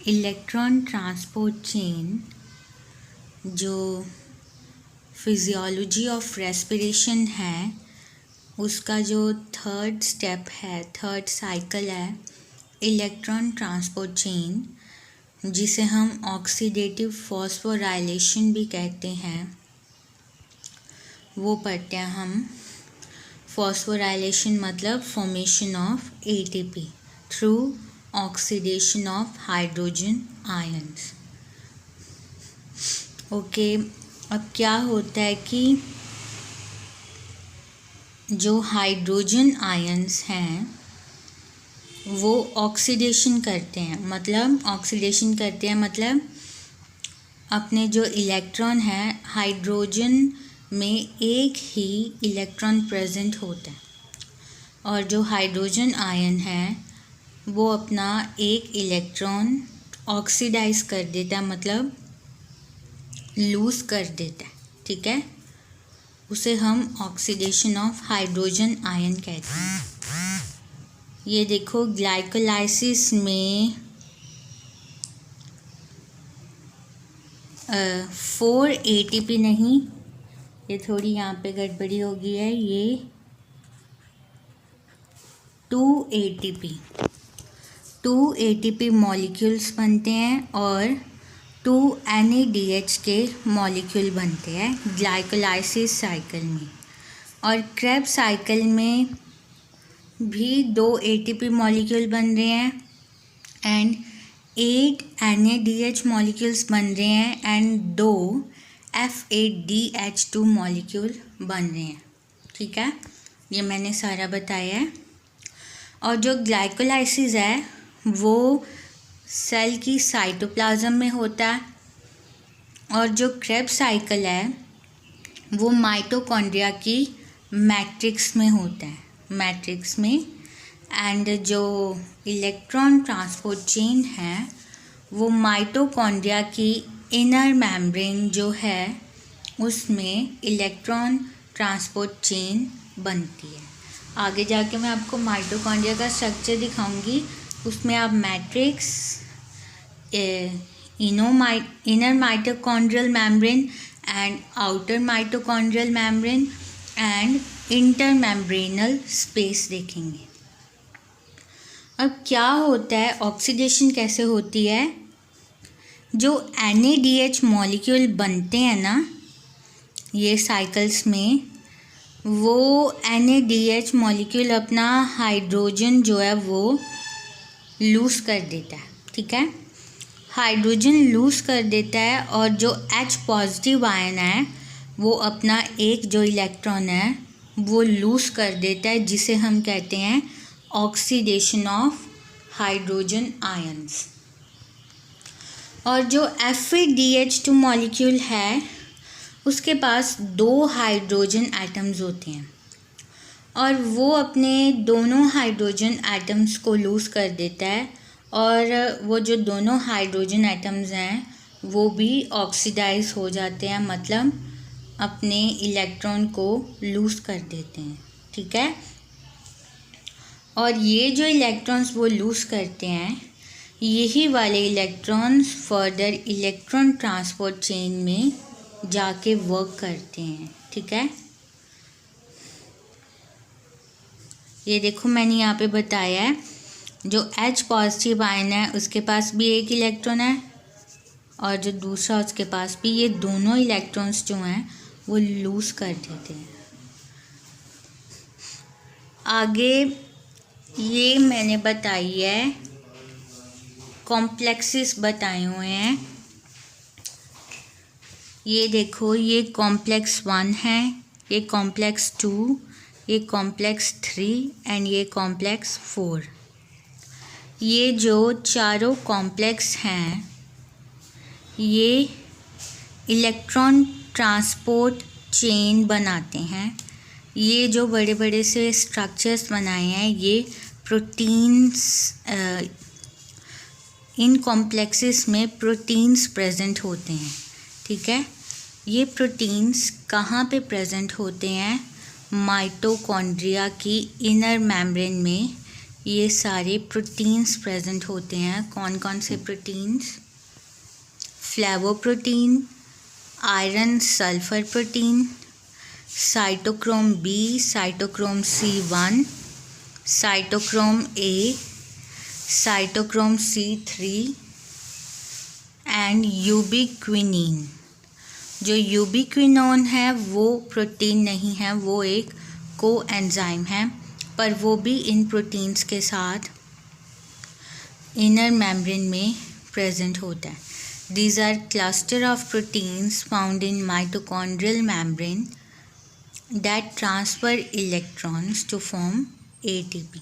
Electron transport chain जो physiology of respiration है उसका जो थर्ड स्टेप है, थर्ड साइकिल है इलेक्ट्रॉन ट्रांसपोर्ट चेन, जिसे हम ऑक्सीडेटिव फॉस्फोराइलेशन भी कहते हैं, वो पढ़ते हैं हम। फॉस्फोराइलेशन मतलब formation of ATP through oxidation of hydrogen ions. Okay, अब क्या होता है कि जो हाइड्रोजन आयंस हैं वो ऑक्सीडेशन करते हैं, मतलब अपने जो इलेक्ट्रॉन है, हाइड्रोजन में एक ही इलेक्ट्रॉन प्रेजेंट होता है और जो हाइड्रोजन आयन है वो अपना एक इलेक्ट्रॉन ऑक्सीडाइज कर देता है, मतलब लूज़ कर देता है। ठीक है, उसे हम ऑक्सीडेशन ऑफ हाइड्रोजन आयन कहते हैं। ये देखो, ग्लाइकोलाइसिस में 4 ATP नहीं, ये थोड़ी यहाँ पे गड़बड़ी हो गई है, ये 2 ATP मॉलिक्यूल्स बनते हैं और 2 NADH के मॉलिक्यूल बनते हैं ग्लाइकोलाइसिस साइकिल में। और क्रेब्स साइकिल में भी 2 ATP मॉलिक्यूल बन रहे हैं एंड 8 NADH मॉलिक्यूल्स बन रहे हैं एंड 2 F8DH2 मॉलिक्यूल बन रहे हैं। ठीक है, ये मैंने सारा बताया है। और जो ग्लाइकोलाइसिस है वो सेल की साइटोप्लाज्म में होता है और जो क्रेब्स साइकिल है वो माइटोकॉन्ड्रिया की मैट्रिक्स में होता है, मैट्रिक्स में। एंड जो इलेक्ट्रॉन ट्रांसपोर्ट चेन है वो माइटोकॉन्ड्रिया की इनर मेम्ब्रेन जो है उसमें इलेक्ट्रॉन ट्रांसपोर्ट चेन बनती है। आगे जाके मैं आपको माइटोकॉन्ड्रिया का स्ट्रक्चर दिखाऊंगी, उसमें आप matrix, inner mitochondrial membrane and outer mitochondrial membrane and inter membranal space देखेंगे। अब क्या होता है, ऑक्सीडेशन कैसे होती है? जो NADH मॉलिक्यूल बनते हैं ना ये साइकिल्स में, वो NADH मॉलिक्यूल अपना हाइड्रोजन जो है वो लूज़ कर देता है। ठीक है, हाइड्रोजन लूज़ कर देता है और जो H पॉजिटिव आयन है वो अपना एक जो इलेक्ट्रॉन है वो लूज़ कर देता है, जिसे हम कहते हैं ऑक्सीडेशन ऑफ हाइड्रोजन आयंस। और जो F8DH2 मॉलिक्यूल है उसके पास 2 हाइड्रोजन एटम्स होते हैं और वो अपने दोनों हाइड्रोजन एटम्स को लूज़ कर देता है और वो जो दोनों हाइड्रोजन एटम्स हैं वो भी ऑक्सीडाइज हो जाते हैं, मतलब अपने इलेक्ट्रॉन को लूज़ कर देते हैं। ठीक है, और ये जो इलेक्ट्रॉन्स वो लूज़ करते हैं, यही वाले electrons further electron transport chain में जाके वर्क करते हैं। ठीक है, ये देखो मैंने यहाँ पे बताया है, जो H पॉजिटिव आयन है उसके पास भी एक इलेक्ट्रॉन है और जो दूसरा उसके पास भी, ये दोनों इलेक्ट्रॉन्स जो हैं वो लूज़ कर देते हैं। आगे ये मैंने बताई है, कॉम्प्लेक्सेस बताए हुए हैं। ये देखो, ये कॉम्प्लेक्स 1 है, ये कॉम्प्लेक्स 2, ये कॉम्प्लेक्स 3 एंड ये कॉम्प्लेक्स 4। ये जो चारों कॉम्प्लेक्स हैं ये इलेक्ट्रॉन ट्रांसपोर्ट चेन बनाते हैं। ये जो बड़े बड़े से स्ट्रक्चर्स बनाए हैं ये प्रोटीन्स, इन कॉम्प्लेक्सेस में प्रोटीन्स प्रेजेंट होते हैं। ठीक है, ये प्रोटीन्स कहाँ पे प्रेजेंट होते हैं? माइटोकॉन्ड्रिया की इनर मेम्ब्रेन में ये सारे प्रोटीन्स प्रेजेंट होते हैं। कौन कौन से proteins? Flavoprotein, iron sulphur protein, cytochrome b, cytochrome C1, cytochrome a, cytochrome C3 and ubiquinone. जो यूबिक्विनोन है वो प्रोटीन नहीं है, वो एक कोएंजाइम है, पर वो भी इन प्रोटीन्स के साथ इनर मेम्ब्रेन में प्रेजेंट होता है। These are cluster of proteins found in mitochondrial membrane that transfer electrons to form ATP।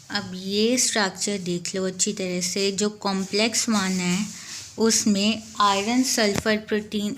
अब ये स्ट्रक्चर देख लो अच्छी तरह से। जो कॉम्प्लेक्स वन है उसमें आयरन सल्फर प्रोटीन